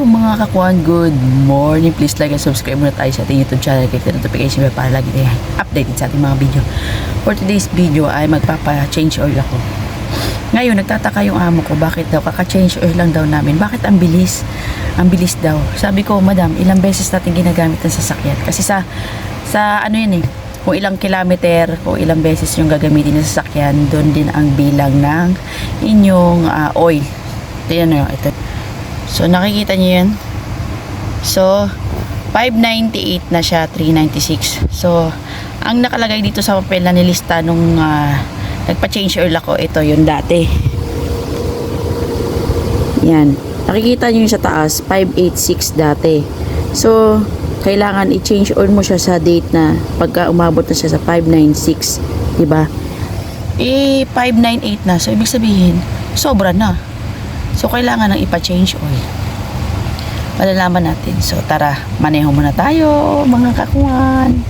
mga kakuan, good morning. Please like and subscribe muna tayo sa ating YouTube channel. Click the notification bell para lagi tayo updated sa ating mga video. For today's video ay magpapa-change oil ako. Ngayon, nagtataka yung amo ko, bakit daw kaka-change oil lang daw namin? Bakit ang bilis? Ang bilis daw. Sabi ko, madam, ilang beses natin ginagamit ang sasakyan? Kasi sa ano yan eh, kung ilang kilometer, kung ilang beses yung gagamitin ng sasakyan, doon din ang bilang ng inyong oil. Ito yan o, ito. So, nakikita nyo yan. So, 598 na siya, 396. So, ang nakalagay dito sa papel na nilista nung nagpa-change oil ako, ito yung dati. Yan. Nakikita nyo yung sa taas, 586 dati. So, kailangan i-change oil mo siya sa date na pagka umabot na siya sa 596. Diba? 598 na. So, ibig sabihin, sobra na. So, kailangan nang ipa-change oil. Malalaman natin. So, tara, maneho muna tayo, mga kakuan.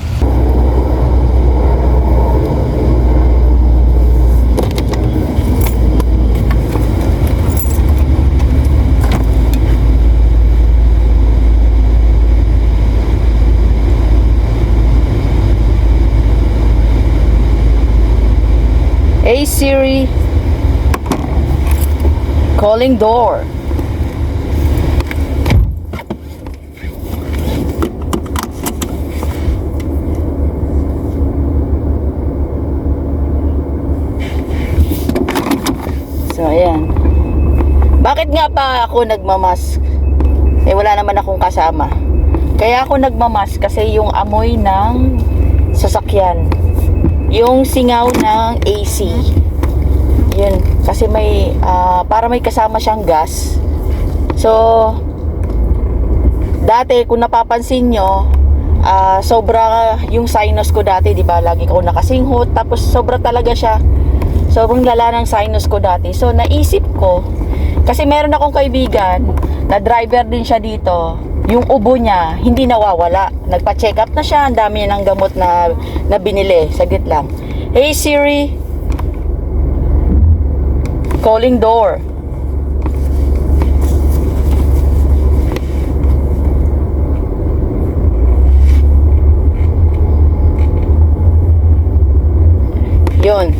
Hey Siri, calling door. So ayan. Bakit nga pa ako nagmamask? Eh wala naman akong kasama. Kaya ako nagmamask kasi yung amoy ng sasakyan, yung singaw ng AC, yun, kasi may para may kasama siyang gas. So dati kung napapansin nyo, sobra yung sinus ko dati, di ba, lagi ko nakasinghot, tapos sobra talaga siya, sobrang lala ng sinus ko dati. So naisip ko, kasi meron akong kaibigan na driver din siya dito, yung ubo niya hindi nawawala. Nagpa-check up na siya, ang dami niya ng gamot na binili. Saglit lang. Hey Siri, calling door. Yun,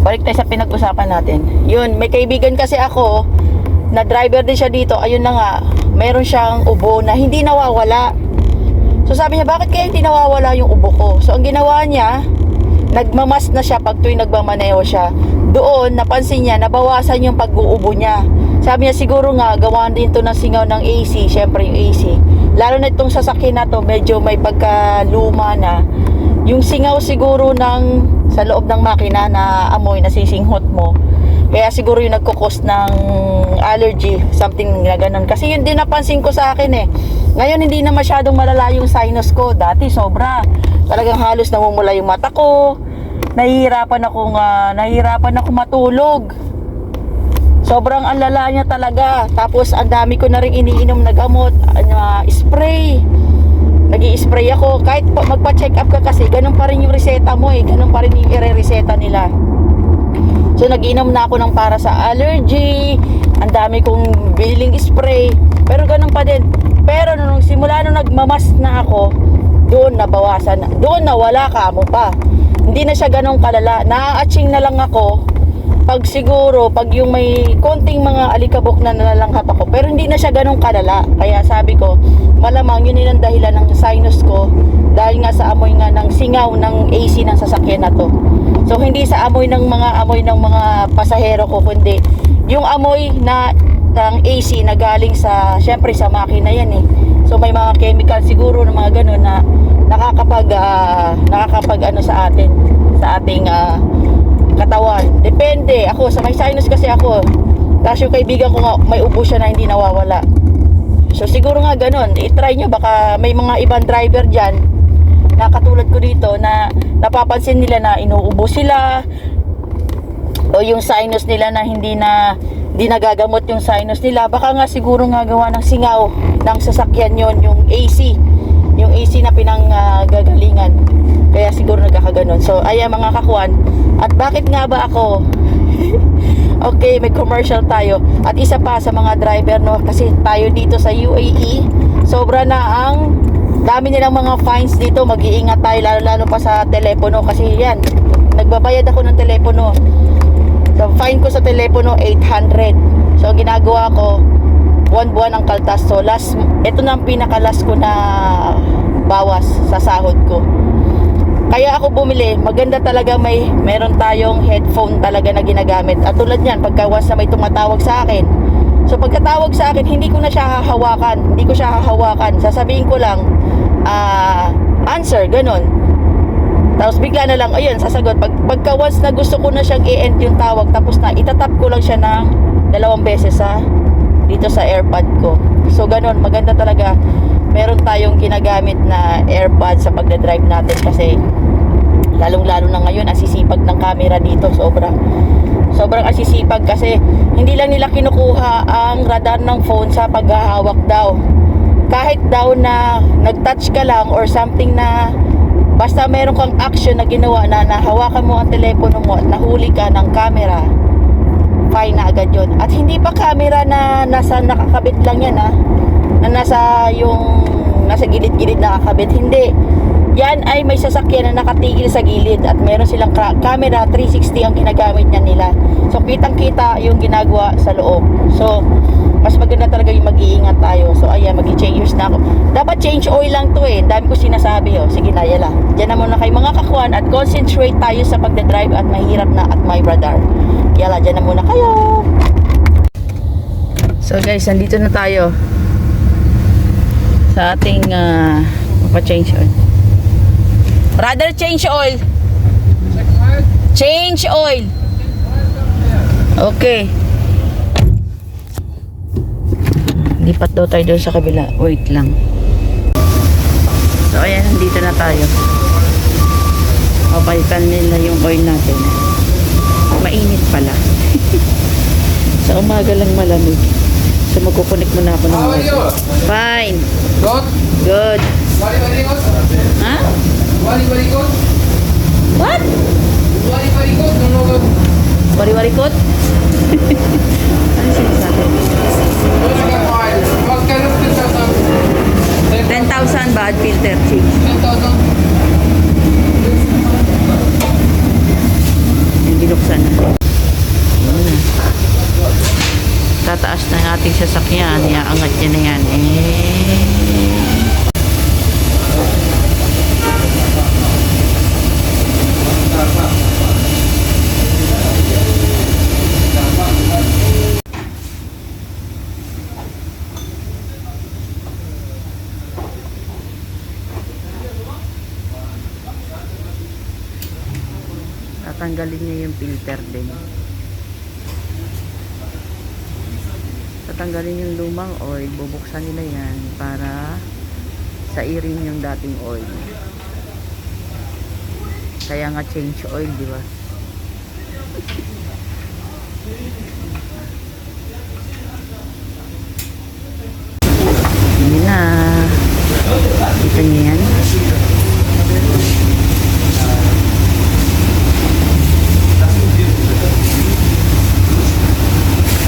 balik tayo sa pinag-usapan natin. Yun, may kaibigan kasi ako na driver din siya dito. Ayun na nga, meron siyang ubo na hindi nawawala. So sabi niya, bakit kaya hindi nawawala yung ubo ko? So ang ginawa niya, nagmamas na siya pag tuwing nagmamaneho siya. Doon, napansin niya, nabawasan yung pag-uubo niya. Sabi niya, siguro nga, gawaan din to ng singaw ng AC. Syempre yung AC. Lalo na itong sasakyan na to, medyo may pagkaluma na. Yung singaw siguro sa loob ng makina na amoy, nasisinghot mo. Kaya siguro yung nagkukos ng allergy, something na ganun. Kasi yun din napansin ko sa akin eh. Ngayon hindi na masyadong malala yung sinus ko. Dati sobra. Talagang halos namumula yung mata ko. Nahihirapan ako matulog. Sobrang ang lala niya talaga. Tapos ang dami ko na rin iniinom na gamot, spray. Nag-i-spray ako. Kahit magpa-check up ka kasi, ganun pa rin yung reseta mo eh. Ganun pa rin yung ire-reseta nila. So nag-inom na ako ng para sa allergy. Ang dami kong biling spray. Pero ganun pa din. Pero nung simula nung nagmamas na ako, doon nabawasan. Doon nawala ka mo pa. Hindi na siya ganun kalala. Na-aching na lang ako pag siguro, pag yung may konting mga alikabok na nalanghap ako. Pero hindi na siya ganun kalala. Kaya sabi ko, malamang yun ang dahilan ng sinus ko. Dahil nga sa amoy nga ng singaw ng AC ng sasakyan na to. So hindi sa amoy ng mga pasahero ko, kundi yung amoy ng AC na galing sa, syempre sa makina yan eh. So may mga chemical siguro na mga ganun na nakakapag ano sa ating katawan. Depende. Ako, sa may sinus kasi ako. Tapos yung kaibigan ko nga, may ubo siya na hindi nawawala. So siguro nga ganun. I-try nyo, baka may mga ibang driver dyan na katulad ko dito na napapansin nila na inuubo sila, o yung sinus nila na hindi nagagamot yung sinus nila. Baka nga siguro nga gawa ng singaw ng sasakyan yon, yung AC na pinanggagalingan. Kaya siguro nagkakaganon. So ayan mga kakuan. At bakit nga ba ako Okay, may commercial tayo. At isa pa sa mga driver, no, kasi tayo dito sa UAE, sobra na ang dami nilang mga fines dito. Mag-iingat tayo, lalo pa sa telepono. Kasi yan, nagbabayad ako ng telepono. So, fine ko sa telepono, 800. So, ang ginagawa ko, buwan-buwan ang kaltas. So, ito na ang pinaka-last ko na bawas sa sahod ko. Kaya ako bumili, maganda talaga meron tayong headphone talaga na ginagamit. At tulad niyan, pagka once na may tumatawag sa akin. So pagkatawag sa akin, hindi ko na siya hahawakan. Hindi ko siya hahawakan. Sasabihin ko lang, answer, ganun. Tapos bigla na lang, ayun, sasagot. Pagka once na gusto ko na siyang i-end yung tawag, tapos na, itatap ko lang siya ng 2 beses dito sa AirPod ko. So ganun, maganda talaga. Meron tayong ginagamit na AirPod sa pagdadrive natin kasi lalong-lalo na ngayon asisipag ng camera dito, sobrang asisipag kasi hindi lang nila kinukuha ang radar ng phone sa paghahawak daw. Kahit daw na nag-touch ka lang or something na basta meron kang action na ginawa na nahawakan mo ang telepono mo at nahuli ka ng camera, fine na agad yun. At hindi pa camera na nasa nakakabit lang yan na nasa gilid-gilid nakakabit. Hindi. Yan ay may sasakyan na nakatigil sa gilid at meron silang camera 360 ang ginagamit niya nila. So kitang-kita yung ginagawa sa loob. So mas maganda talaga yung mag-iingat tayo. So ayan, mag-change na ako. Dapat change oil lang to eh. Dami ko sinasabi oh. Sige na, yala. Diyan na muna kayo mga kakuan at concentrate tayo sa pagdadrive at mahirap na at may radar. Yala, diyan na muna kayo. So guys, nandito na tayo sa ating mapa-change oil. Brother, change oil. Change oil. Okay. Lipat daw tayo doon sa kabila. Wait lang. So ayan, nandito na tayo. Papalitan nila yung oil natin. Mainit pala. Sa umaga lang malamig. So magkukunik muna ako ng oil. Fine. Good? Good. Very good? Ha? Very good? What? Very good? No, good. Wari-wari kot? Ano sinasabi? What kind of filter? 10,000 baad filter change. 10,000? Yung binuksan na. Yun na. Tataas na yung ating sasakyan. Iaangat niya na yan. Tatanggalin niya yung filter din. Tatanggalin yung lumang oil, bubuksan nila yan para sairin yung dating oil. Kaya nga change oil, di ba? Hindi na. Kita niyo yan?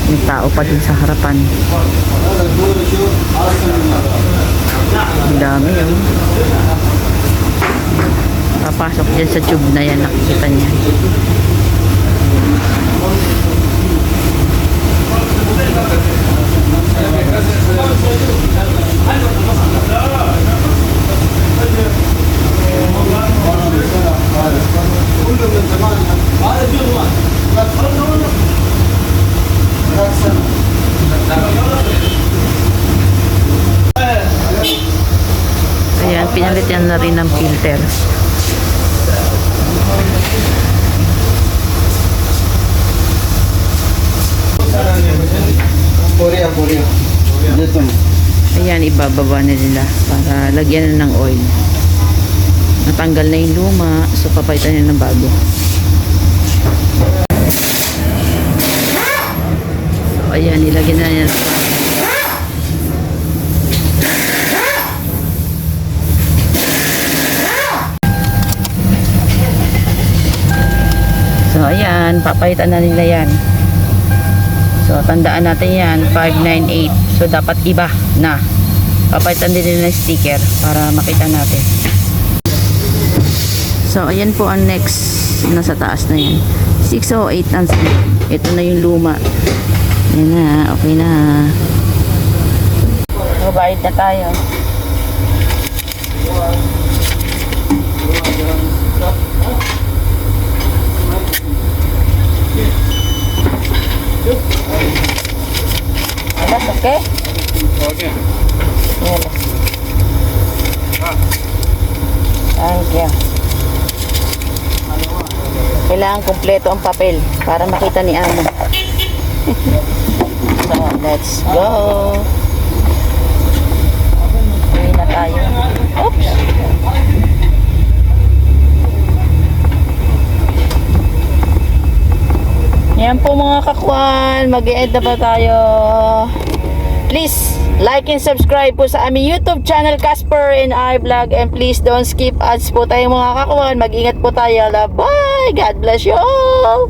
May tao pa din sa harapan. Ang dami yun. Papasok dyan sa tube na yan. Nakikita niya. Ayan, pinalit yan na rin ng filter. Ayan, ibababa na nila para lagyan na ng oil. Natanggal na yung luma, so papalitan nila ng bago. So, ayan, nilagyan na nila ng bago. So ayan, papalitan na nila yan. So, tandaan natin yan, 598. So, dapat iba na. Papalitan din nila ng sticker para makita natin. So, ayan po ang next. Nasa taas na yan. 608 ang speed. Ito na yung luma. Ayan na, okay na. Mabayad na tayo. Alas, okay? Okay. Ayan. Thank you. Kailangan kumpleto ang papel para makita ni Amo. So, let's go. Uwi na tayo. Oops. Yan po mga kakwan. Mag-e-end na ba tayo? Please, like and subscribe po sa aming YouTube channel, Casper and I Vlog. And please don't skip ads po tayo mga kakwan. Mag-ingat po tayo. Bye! God bless you all!